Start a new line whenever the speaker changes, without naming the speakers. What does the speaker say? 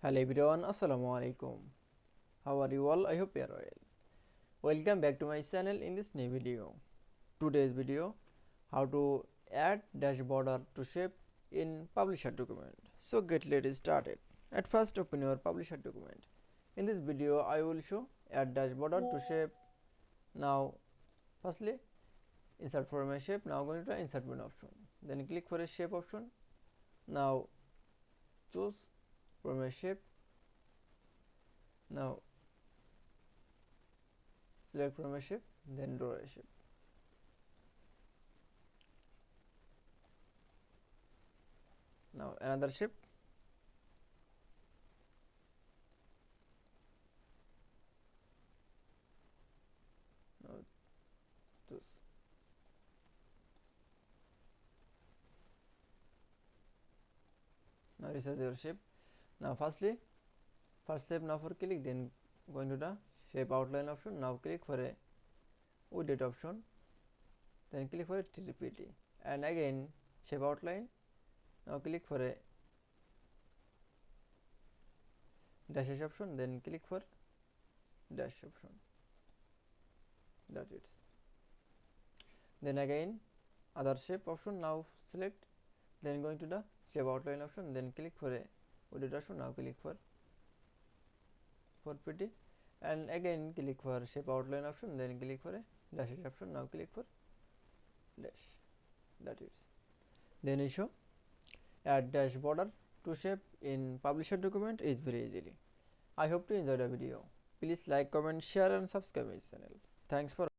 Hello everyone, Assalamu alaikum. How are you all? I hope you are well. Welcome back to my channel in this new video. Today's video, how to add dash border to shape in publisher document. So let's started. At first open your publisher document. In this video I will show add dash border to shape. Now firstly insert from a shape. Now going to insert one option. Then click for a shape option. Now choose from a shape. Now select from a shape, then draw a shape. Now another shape. Now choose. Now resize your shape. Now first shape, now for click, then going to the shape outline option. Now click for a widget option, then click for a TPT, and again shape outline. Now click for a dash option, then click for dash option. That's it. Then again other shape option. Now select, then going to the shape outline option, then click for a widget option. Now click for PT, and again click for shape outline option, then click for a dash option. Now click for dash. That is. Then you show add dash border to shape in publisher document is very easily. I hope to enjoy the video. Please like, comment, share and subscribe my channel. Thanks for